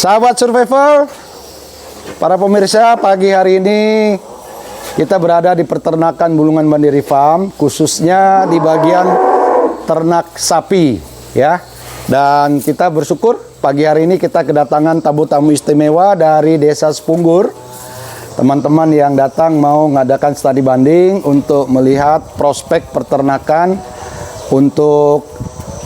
Sahabat survivor, para pemirsa, pagi hari ini kita berada di peternakan Bulungan Mandiri Farm, khususnya di bagian ternak sapi, ya. Dan kita bersyukur pagi hari ini kita kedatangan tamu istimewa dari Desa Sepunggur. Teman-teman yang datang mau mengadakan studi banding untuk melihat prospek peternakan untuk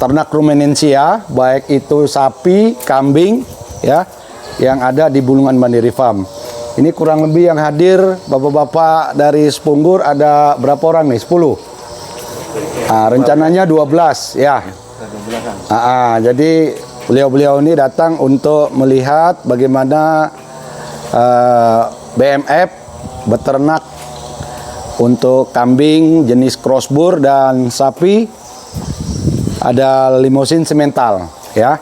ternak ruminansia, baik itu sapi, kambing, ya, yang ada di Bulungan Mandiri Farm. Ini kurang lebih yang hadir bapak-bapak dari Sepunggur ada berapa orang nih? 10. Rencananya 12, ya. Jadi beliau-beliau ini datang untuk melihat bagaimana BMF beternak untuk kambing jenis crossbur dan sapi ada limosin semental, ya.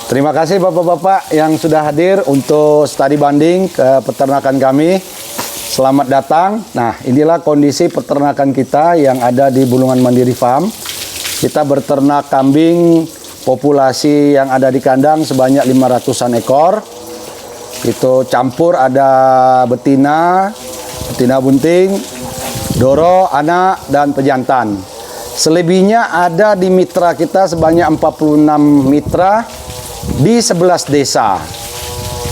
Terima kasih bapak-bapak yang sudah hadir untuk studi banding ke peternakan kami. Selamat datang. Nah, inilah kondisi peternakan kita yang ada di Bulungan Mandiri Farm. Kita berternak kambing populasi yang ada di kandang sebanyak 500-an ekor. Itu campur ada betina, betina bunting, doro, anak, dan pejantan. Selebihnya ada di mitra kita sebanyak 46 mitra di 11 desa.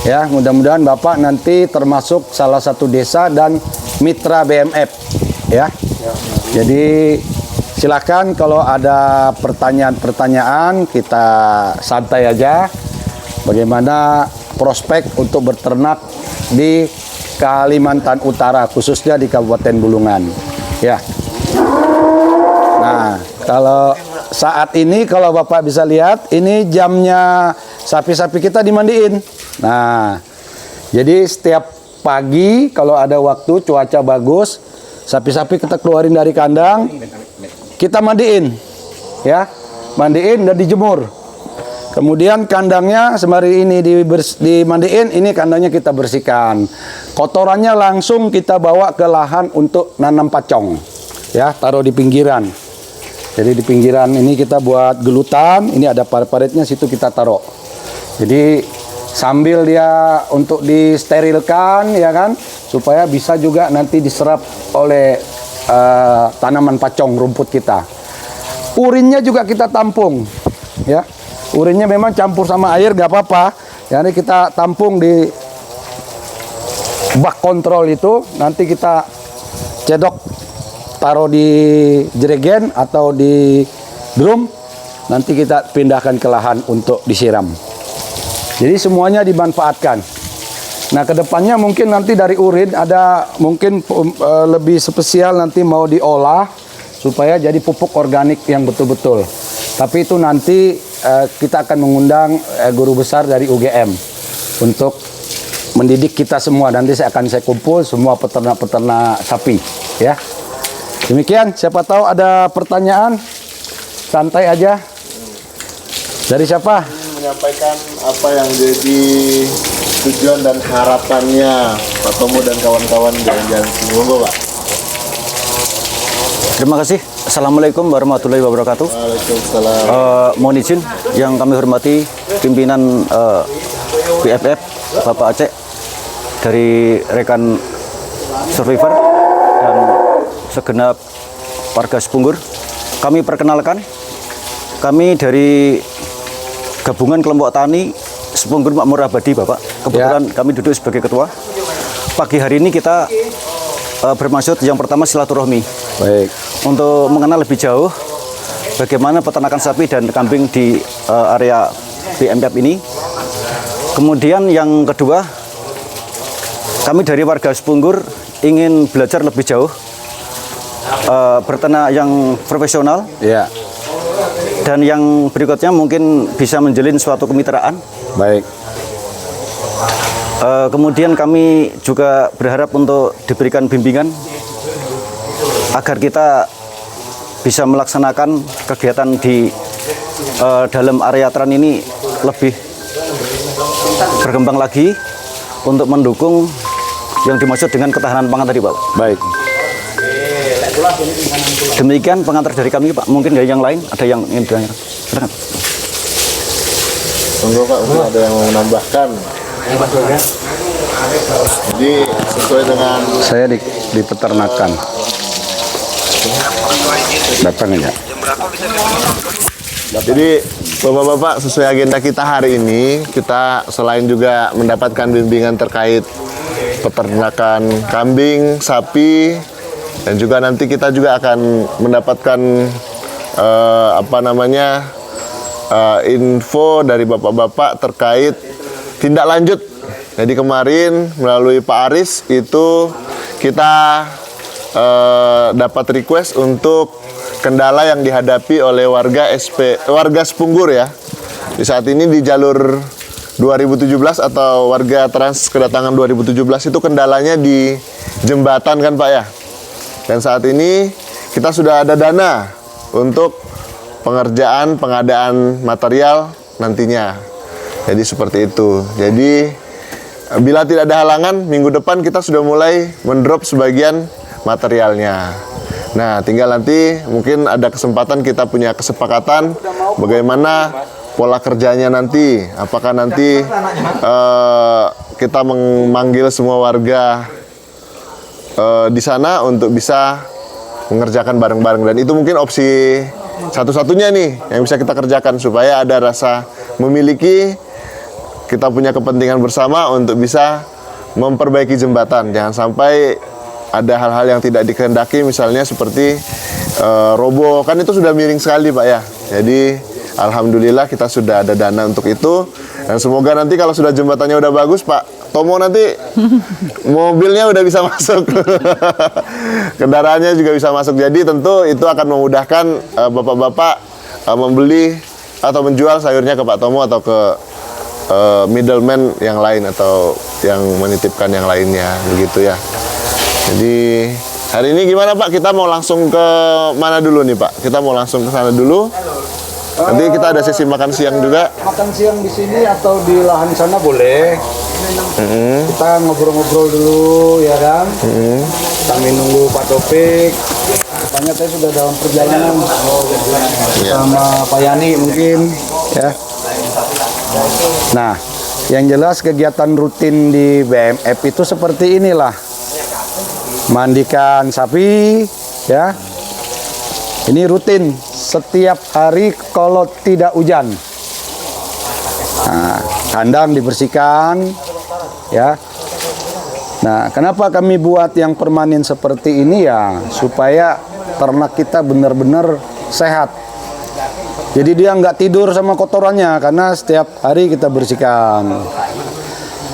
Ya, mudah-mudahan Bapak nanti termasuk salah satu desa dan mitra BMF, ya. Jadi silakan kalau ada pertanyaan-pertanyaan kita santai aja. Bagaimana prospek untuk berternak di Kalimantan Utara, khususnya di Kabupaten Bulungan, ya. Nah, kalau saat ini kalau Bapak bisa lihat, ini jamnya sapi-sapi kita dimandiin. Nah, jadi setiap pagi kalau ada waktu cuaca bagus, sapi-sapi kita keluarin dari kandang, kita mandiin, ya, mandiin dan dijemur. Kemudian kandangnya sembari ini dimandiin, ini kandangnya kita bersihkan. Kotorannya langsung kita bawa ke lahan untuk nanam pacong, ya, taruh di pinggiran. Jadi di pinggiran ini kita buat gelutan, ini ada parit-paritnya, situ kita taruh. Jadi sambil dia untuk disterilkan, ya kan, supaya bisa juga nanti diserap oleh tanaman pacong rumput kita. Urinnya juga kita tampung, ya. Urinnya memang campur sama air gak apa-apa. Jadi kita tampung di bak kontrol itu, nanti kita cedok, taruh di jerigen atau di drum, nanti kita pindahkan ke lahan untuk disiram. Jadi semuanya dimanfaatkan. Nah, kedepannya mungkin nanti dari urin ada mungkin lebih spesial, nanti mau diolah supaya jadi pupuk organik yang betul-betul. Tapi itu nanti kita akan mengundang guru besar dari UGM untuk mendidik kita semua. Nanti saya kumpul semua peternak-peternak sapi, ya. Demikian, siapa tahu ada pertanyaan, santai aja. Dari siapa? Menyampaikan apa yang jadi tujuan dan harapannya Pak Tomo dan kawan-kawan jalan-jalan Sepunggur, Pak. Terima kasih. Assalamualaikum warahmatullahi wabarakatuh. Waalaikumsalam. Mohon izin yang kami hormati pimpinan BFF Bapak Aceh dari rekan survivor dan segenap warga Sepunggur. Kami perkenalkan, kami dari Gabungan Kelompok Tani Sepunggur Makmur Abadi, Bapak. Kebetulan kami duduk sebagai ketua. Pagi hari ini kita bermaksud yang pertama silaturahmi. Baik. Untuk mengenal lebih jauh bagaimana peternakan sapi dan kambing di area BMF ini. Kemudian yang kedua, kami dari warga Sepunggur ingin belajar lebih jauh berternak yang profesional. Ya. Dan yang berikutnya mungkin bisa menjalin suatu kemitraan. Baik. Kemudian kami juga berharap untuk diberikan bimbingan agar kita bisa melaksanakan kegiatan di dalam area tran ini lebih berkembang lagi untuk mendukung yang dimaksud dengan ketahanan pangan tadi, Pak. Baik. Demikian pengantar dari kami, Pak. Mungkin dari yang lain ada yang ingin bertanya. Silakan. Monggo Pak, mungkin ada yang mau menambahkan. Jadi sesuai dengan Saya di peternakan. Datang aja. Jadi Bapak-bapak, sesuai agenda kita hari ini, kita selain juga mendapatkan bimbingan terkait peternakan kambing, sapi, dan juga nanti kita juga akan mendapatkan info dari bapak-bapak terkait tindak lanjut. Jadi kemarin melalui Pak Aris itu kita dapat request untuk kendala yang dihadapi oleh warga Sepunggur ya. Di saat ini di jalur 2017 atau warga trans kedatangan 2017 itu kendalanya di jembatan kan Pak ya. Dan saat ini kita sudah ada dana untuk pengadaan material nantinya. Jadi seperti itu. Jadi bila tidak ada halangan, minggu depan kita sudah mulai mendrop sebagian materialnya. Nah, tinggal nanti mungkin ada kesempatan kita punya kesepakatan bagaimana pola kerjanya nanti. Apakah nanti kita memanggil semua warga di sana untuk bisa mengerjakan bareng-bareng. Dan itu mungkin opsi satu-satunya nih yang bisa kita kerjakan supaya ada rasa memiliki, kita punya kepentingan bersama untuk bisa memperbaiki jembatan. Jangan sampai ada hal-hal yang tidak dikehendaki, misalnya seperti roboh, kan itu sudah miring sekali Pak ya. Jadi alhamdulillah kita sudah ada dana untuk itu, dan semoga nanti kalau sudah jembatannya udah bagus Pak Tomo nanti mobilnya udah bisa masuk, kendaraannya juga bisa masuk. Jadi tentu itu akan memudahkan bapak-bapak membeli atau menjual sayurnya ke Pak Tomo atau ke middleman yang lain atau yang menitipkan yang lainnya, begitu ya. Jadi hari ini gimana Pak? Kita mau langsung ke mana dulu nih Pak? Kita mau langsung ke sana dulu. Nanti kita ada sesi makan siang juga. Makan siang di sini atau di lahan sana boleh. Kita ngobrol-ngobrol dulu ya kan. Kami nunggu Pak Topik. Katanya saya sudah dalam perjalanan sama Pak Yani mungkin ya. Nah, yang jelas kegiatan rutin di BMF itu seperti inilah. Mandikan sapi ya. Ini rutin setiap hari kalau tidak hujan. Nah, kandang dibersihkan ya. Nah, kenapa kami buat yang permanen seperti ini ya? Supaya ternak kita benar-benar sehat. Jadi dia nggak tidur sama kotorannya karena setiap hari kita bersihkan.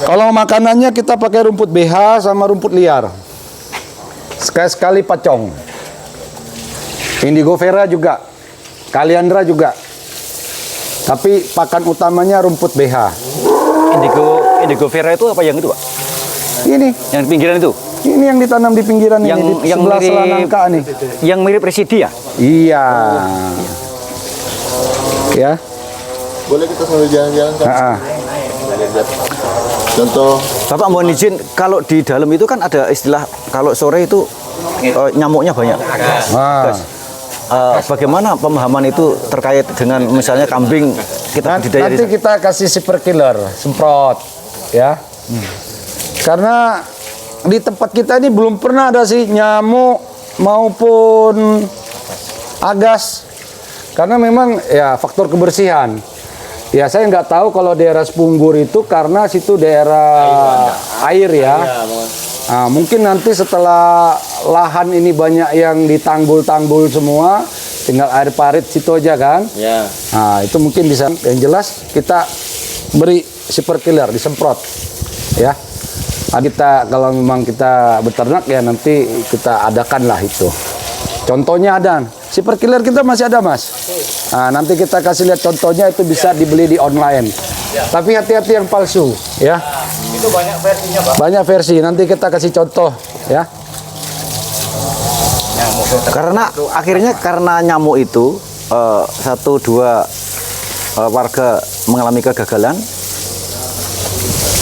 Kalau makanannya kita pakai rumput BH sama rumput liar. Sekali-sekali pacong. Indigo vera juga. Kaliandra juga. Tapi pakan utamanya rumput BH. Indigo vera itu apa yang itu Pak? Ini. Yang di pinggiran itu? Ini yang ditanam di pinggiran yang, ini. Di yang sebelah mirip, Selanangka nih. Yang mirip residi ya? Iya. Ya. Boleh kita sambil jalan-jalan kan? Contoh. Bapak mohon izin, kalau di dalam itu kan ada istilah kalau sore itu nyamuknya banyak. Guys, bagaimana pemahaman itu terkait dengan misalnya kambing kita budidaya? Nanti kita kasih super killer, semprot, ya. Karena di tempat kita ini belum pernah ada sih nyamuk maupun agas. Karena memang ya faktor kebersihan. Ya saya nggak tahu kalau daerah Sepunggur itu karena situ daerah air ya. Nah, mungkin nanti setelah lahan ini banyak yang ditanggul-tanggul semua, tinggal air parit situ aja kan. Ya. Nah itu mungkin bisa. Yang jelas kita beri super killer, disemprot ya. Nah, kita kalau memang kita beternak ya nanti kita adakanlah itu. Contohnya ada. Super killer kita masih ada Mas. Nah, nanti kita kasih lihat contohnya, itu bisa dibeli di online. Tapi hati-hati yang palsu ya. Itu banyak versinya Pak. Banyak versi. Nanti kita kasih contoh ya. Karena akhirnya karena nyamuk itu 1-2 warga mengalami kegagalan,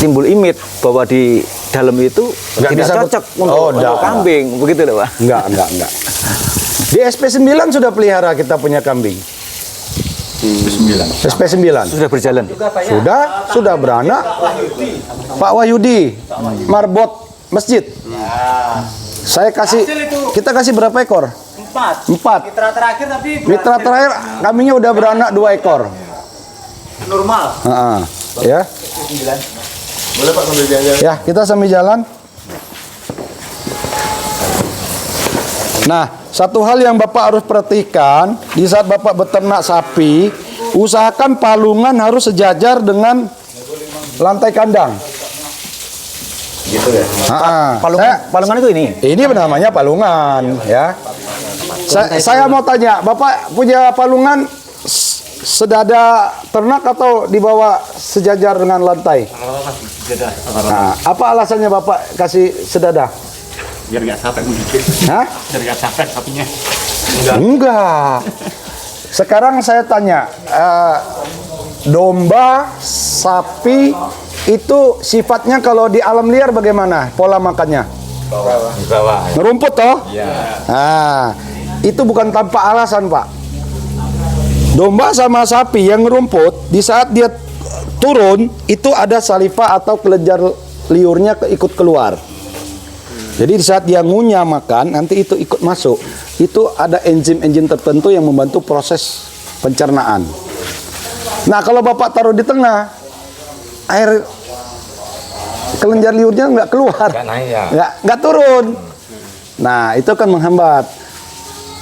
timbul imit bahwa di dalam itu Nggak tidak bisa cocok untuk kambing, begitu loh Pak. Enggak. Di SP9 sudah pelihara kita punya kambing. SP9. Sudah berjalan. Sudah beranak. Pak Wahyudi, marbot masjid. Kita kasih berapa ekor? 4. Mitra terakhir tapi Mitra terakhir kambingnya udah beranak 2 ekor. normal. Ya. Boleh Pak sambil jalan. Ya, kita sambil jalan. Nah, satu hal yang Bapak harus perhatikan, di saat Bapak beternak sapi, usahakan palungan harus sejajar dengan lantai kandang. Gitu ya. Palungan itu ini. Ini namanya palungan, ya. Saya mau tanya, Bapak punya palungan sedada ternak atau dibawa sejajar dengan lantai? Nah, apa alasannya Bapak kasih sedada? Biar nggak capek mungkin. Hah? Biar nggak capek sapinya. Enggak. Sekarang saya tanya, domba, sapi itu sifatnya kalau di alam liar bagaimana pola makannya? Di bawah. Ngerumput toh? Iya. Nah, itu bukan tanpa alasan Pak. Domba sama sapi yang ngerumput di saat dia turun itu ada saliva atau kelenjar liurnya ikut keluar. Jadi di saat dia ngunyah makan, nanti itu ikut masuk. Itu ada enzim-enzim tertentu yang membantu proses pencernaan. Nah, kalau Bapak taruh di tengah, air kelenjar liurnya nggak keluar, nggak turun. Nah, itu kan menghambat.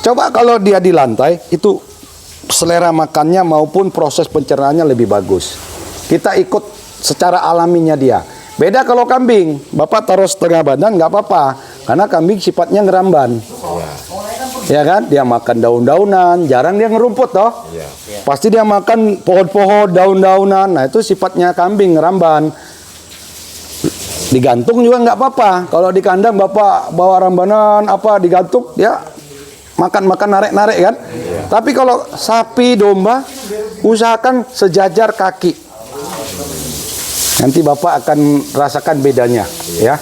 Coba kalau dia di lantai, itu selera makannya maupun proses pencernaannya lebih bagus. Kita ikut secara alaminya dia. Beda kalau kambing, Bapak taruh setengah badan nggak apa-apa, karena kambing sifatnya ngeramban. Ya kan, dia makan daun-daunan, jarang dia ngerumput toh. Pasti dia makan pohon-pohon, daun-daunan. Nah itu sifatnya kambing ngeramban. Digantung juga nggak apa-apa. Kalau di kandang Bapak bawa rambanan apa digantung, dia makan-makan narik-narik kan. Tapi kalau sapi, domba, usahakan sejajar kaki. Nanti Bapak akan rasakan bedanya, ya.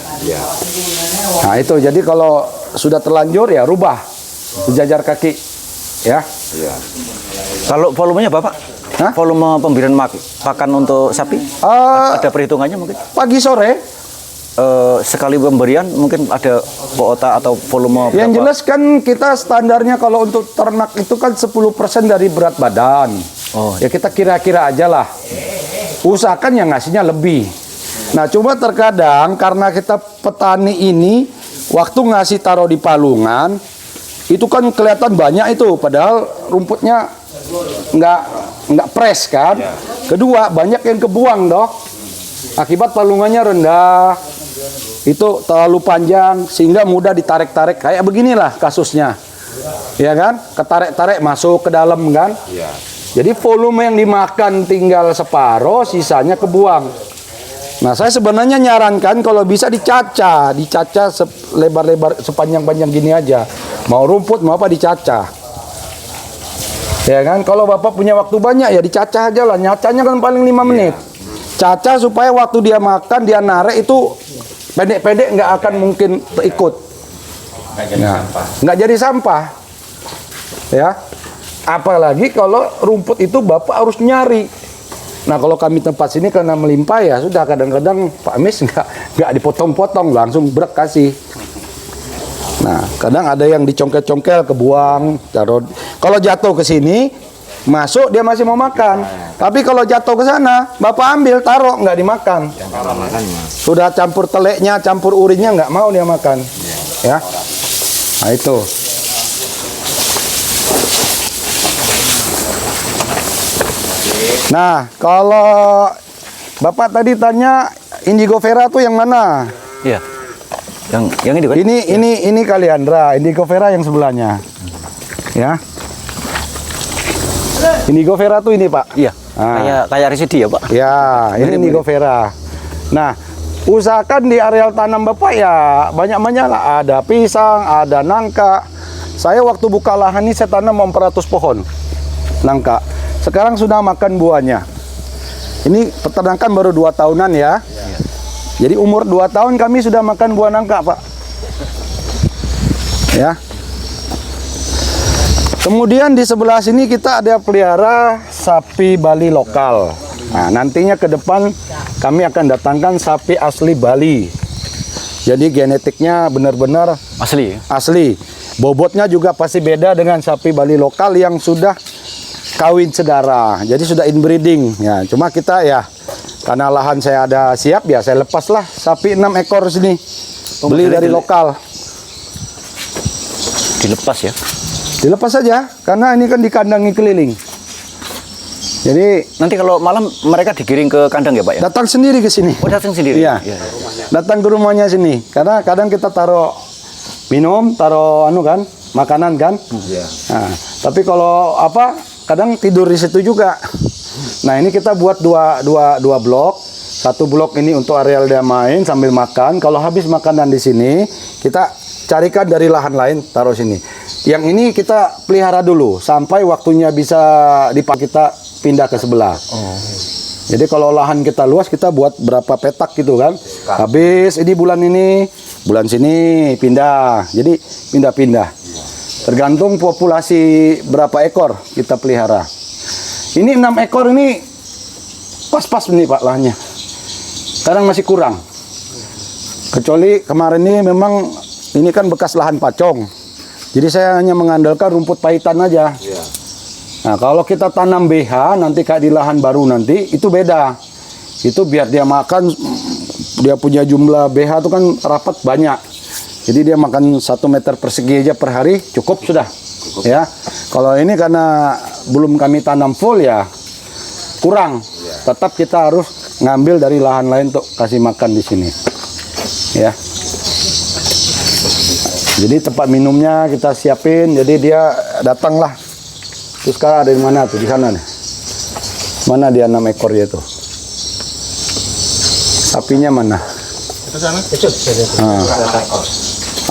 Nah itu, jadi kalau sudah terlanjur ya rubah sejajar kaki, ya. Kalau volumenya Bapak? Hah? Volume pemberian pakan untuk sapi? Ada perhitungannya mungkin? Pagi sore. Sekali pemberian mungkin ada kuota atau volume berapa? Yang jelas kan kita standarnya kalau untuk ternak itu kan 10% dari berat badan. Oh. Ya kita kira-kira aja lah. Usahakan yang ngasihnya lebih. Nah, cuma terkadang karena kita petani ini waktu ngasih taruh di palungan itu kan kelihatan banyak itu, padahal rumputnya nggak press kan. Kedua, banyak yang kebuang dong. Akibat palungannya rendah. Itu terlalu panjang sehingga mudah ditarik-tarik, kayak beginilah kasusnya. Ya kan? Ketarik-tarik masuk ke dalam kan? Jadi volume yang dimakan tinggal separuh, sisanya kebuang. Nah, saya sebenarnya nyarankan kalau bisa dicaca lebar-lebar sepanjang-panjang gini aja. Mau rumput mau apa dicaca. Ya kan? Kalau Bapak punya waktu banyak ya dicaca aja lah. Nyacanya kan paling 5 menit. Caca supaya waktu dia makan, dia narik itu pendek-pendek, nggak akan mungkin ikut. Nggak jadi sampah. Ya. Apalagi kalau rumput itu Bapak harus nyari. Nah, kalau kami tempat sini karena melimpah ya sudah, kadang-kadang Pak Mis nggak dipotong-potong, langsung brek kasih. Nah, kadang ada yang dicongkel-congkel, kebuang, taruh. Kalau jatuh ke sini, masuk dia masih mau makan. Tapi kalau jatuh ke sana, Bapak ambil, taruh, nggak dimakan. Sudah campur teleknya, campur urinnya, nggak mau dia makan. Ya, nah itu. Nah, kalau Bapak tadi tanya Indigo Vera tuh yang mana? Iya. Yang ini kan? Ini Kaliandra, Indigo Vera yang sebelahnya. Ya. Indigo Vera tuh ini, Pak. Iya. Kayak residi ya, Pak. Ya, ini Indigo Vera. Nah, usahakan di areal tanam Bapak ya banyak-banyak lah. Ada pisang, ada nangka. Saya waktu buka lahan ini saya tanam 400 pohon nangka. Sekarang sudah makan buahnya. Ini peternakan baru 2 tahunan ya. Jadi umur 2 tahun kami sudah makan buah nangka, Pak. Ya. Kemudian di sebelah sini kita ada pelihara sapi Bali lokal. Nah, nantinya ke depan kami akan datangkan sapi asli Bali. Jadi genetiknya benar-benar Asli. asli. Bobotnya juga pasti beda dengan sapi Bali lokal yang sudah kawin sedara. Jadi sudah inbreeding. Ya, cuma kita ya karena lahan saya ada siap ya saya lepaslah sapi 6 ekor sini. Beli dari lokal. Dilepas ya. Dilepas saja karena ini kan dikandangi keliling. Jadi Nanti kalau malam mereka digiring ke kandang ya Pak ya? datang sendiri ke sini. Oh datang sendiri? Iya. Datang ke rumahnya sini. Karena kadang kita taruh minum, taruh kan, makanan kan. Nah, tapi kalau kadang tidur di situ juga. Nah, ini kita buat dua blok. Satu blok ini untuk areal dia main sambil makan. Kalau habis makanan di sini, kita carikan dari lahan lain taruh sini. Yang ini kita pelihara dulu sampai waktunya bisa dipakai, kita pindah ke sebelah. Jadi kalau lahan kita luas, kita buat berapa petak gitu kan. Habis ini bulan sini pindah. Jadi pindah-pindah. Tergantung populasi berapa ekor kita pelihara. Ini 6 ekor ini pas-pas nih Pak lahannya. Kadang masih kurang. Kecuali kemarin ini memang ini kan bekas lahan pacong. Jadi saya hanya mengandalkan rumput pahitan aja. Nah, kalau kita tanam BH nanti kayak di lahan baru nanti itu beda. Itu biar dia makan, dia punya jumlah BH itu kan rapat banyak. Jadi dia makan 1 meter persegi aja per hari cukup sudah. Ya. Kalau ini karena belum kami tanam full ya kurang. Tetap kita harus ngambil dari lahan lain untuk kasih makan di sini. Ya. Jadi tempat minumnya kita siapin, jadi dia datanglah. Terus sekarang ada di mana tuh? Di sana nih. Mana dia 6 ekor dia tuh? Sapinya mana? Itu sana.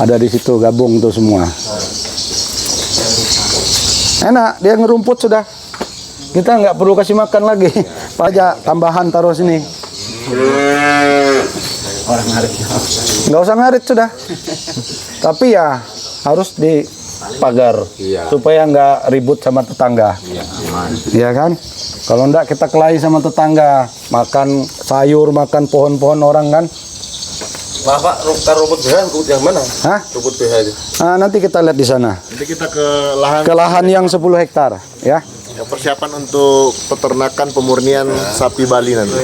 Ada di situ gabung tuh semua. Enak, dia ngerumput sudah. Kita nggak perlu kasih makan lagi. Pajak tambahan taruh sini. Orang ngarit. Nggak usah ngarit sudah. Tapi ya harus dipagar supaya nggak ribut sama tetangga. Iya kan? Kalau enggak kita kelahi sama tetangga, makan sayur, makan pohon-pohon orang kan. Bapak, rumput BH yang mana? Hah? Rumput BH itu. Nah, nanti kita lihat di sana. Nanti kita ke lahan. Ke lahan yang 10 hektar, ya. Yang persiapan untuk peternakan pemurnian sapi Bali nanti.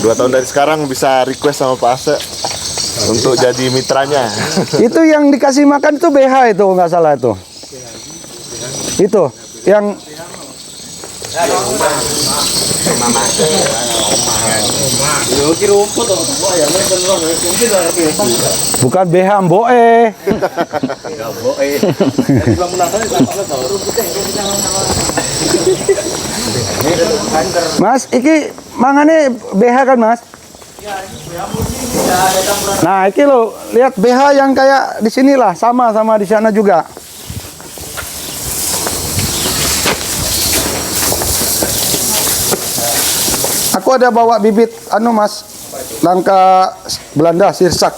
2 tahun dari sekarang bisa request sama Pak Ase untuk jadi mitranya. Itu yang dikasih makan itu BH itu nggak salah itu. Itu yang bukan BH Mboe. Mas, iki mangane BH kan Mas? Nah, iki lo lihat BH yang kayak di sinilah, sama di sana juga. Aku ada bawa bibit Mas, langka Belanda sirsak.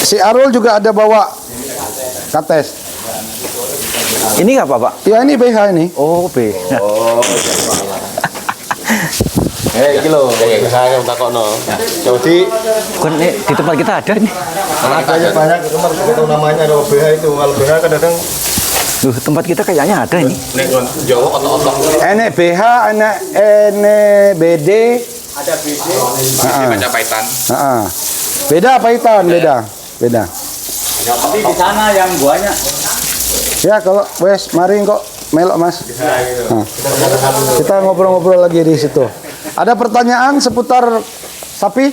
Si Arul juga ada bawa kates. Ini apa Pak? Ya ini BH ini. Oh B. Iki lho, BH yang takokno. Jadi Bukan di tempat kita ada ini. ada banyak teman kita tahu namanya ada BH itu. Kalau BH kadang-kadang Duh, tempat kita kayaknya ada ini. Jawa otak-otak. Enek BH, enek BD. Ada BD. Baca paitan. Beda pahitan, beda. Tapi di sana yang banyak. Ya kalau wes mari kok melok Mas. Nah, kita ngobrol-ngobrol lagi di situ. Ada pertanyaan seputar sapi?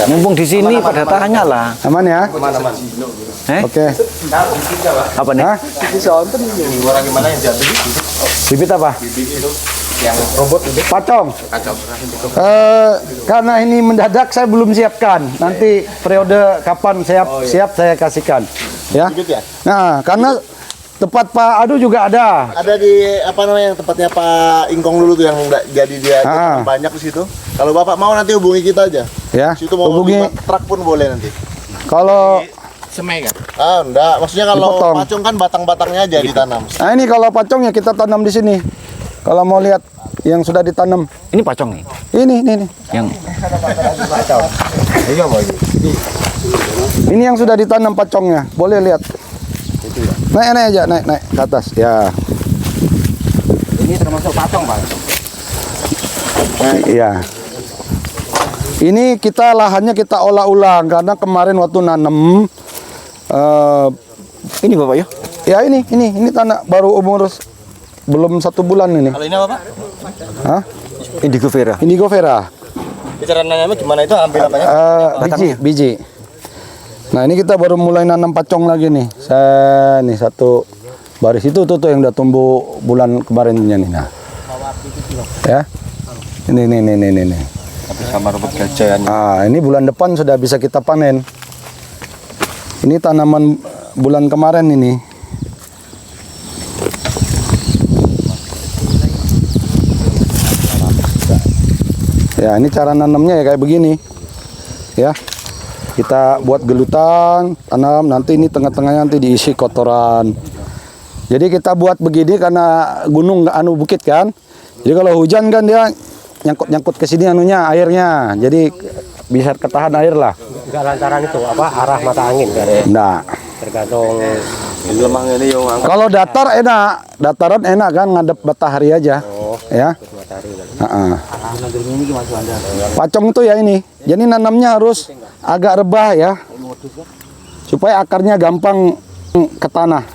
Mumpung di sini pada tanya lah. Aman ya? Oke. Apa nih? Hah? orang gimana yang jatuh Bibit apa? yang robot itu. Pacong. Karena ini mendadak saya belum siapkan. Nanti periode kapan siap saya kasihkan. Ya. Nah, karena tempat Pak Adu juga ada. Ada di apa namanya yang tempatnya Pak Ingkong dulu tuh yang nggak jadi dia banyak di situ. Kalau Bapak mau nanti hubungi kita aja. Ya. Situ mau Hubungi. truk pun boleh nanti. Kalau semai kan? Ah, enggak. Maksudnya kalau Dipotong. pacung kan batang-batangnya aja ditanam. Nah ini kalau pacong ya kita tanam di sini. Kalau mau lihat yang sudah ditanam, Ini pacong nih. ini. Yang Ini yang sudah ditanam pacongnya. Boleh lihat. Naik aja, naik ke atas. Ya. Ini termasuk pacong, Pak. Iya. Ini kita lahannya kita olah ulang karena kemarin waktu nanam ini Bapak ya? ya ini tanah baru umur belum 1 bulan ini. Kalau ini apa, Pak? Hah? Indigo Vera. Indigo Vera. Cara nanamnya gimana itu? Ambil apanya? Biji. Nah ini kita baru mulai nanam pacong lagi nih. Saya nih satu baris itu tuh yang udah tumbuh bulan kemarinnya nih. Nah. Ya. Ini. Sama rumput gajah. Ah, ini bulan depan sudah bisa kita panen. Ini tanaman bulan kemarin ini. Ya, ini cara nanamnya ya kayak begini. Ya. Kita buat gelutan, tanam, nanti ini tengah-tengahnya nanti diisi kotoran. Jadi kita buat begini karena gunung bukit kan. Jadi kalau hujan kan dia nyangkut ke sini airnya. Jadi bisa ketahan air lah. Enggak lantaran itu arah mata angin kan? Nah, Tergantung Lemang ini yang kalau datar enak, dataran enak kan ngadep matahari aja. Ya. matahari kan. Heeh. Pacong itu ya ini. Jadi nanamnya harus agak rebah ya. Supaya akarnya gampang ke tanah.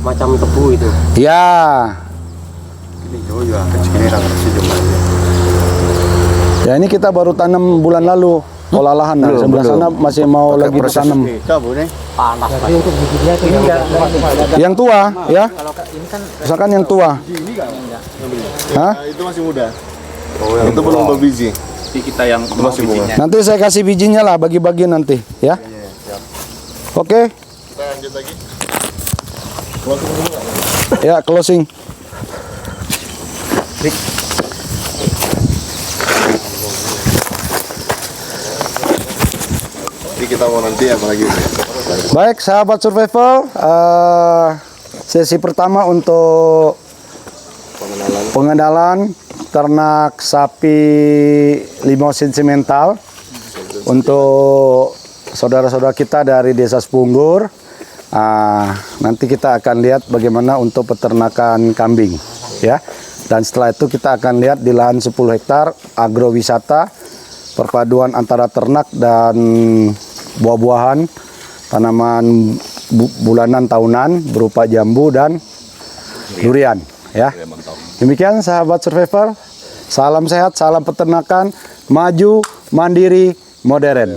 Macam tebu itu. Ya. Ya ini kita baru tanam bulan lalu. Olah lahan. Nah, sebelah sana masih mau lagi ditanam. Panas. Tapi untuk bijinya itu Yang tua ya. Misalkan yang tua. Hah? Itu masih muda. Itu belum berbiji. kita yang mau bijinya. Nanti saya kasih bijinya lah bagi-bagi nanti ya. Oke. Kita lanjut lagi. Ya, closing. Jadi kita mau nanti apa lagi? Baik, sahabat survival, sesi pertama untuk pengenalan ternak sapi limosin simental untuk saudara-saudara kita dari Desa Sepunggur. Nanti kita akan lihat bagaimana untuk peternakan kambing, ya. Dan setelah itu kita akan lihat di lahan 10 hektar agrowisata perpaduan antara ternak dan buah-buahan, tanaman bulanan tahunan berupa jambu dan durian, ya. Demikian sahabat survivor, salam sehat, salam peternakan, maju, mandiri, modern.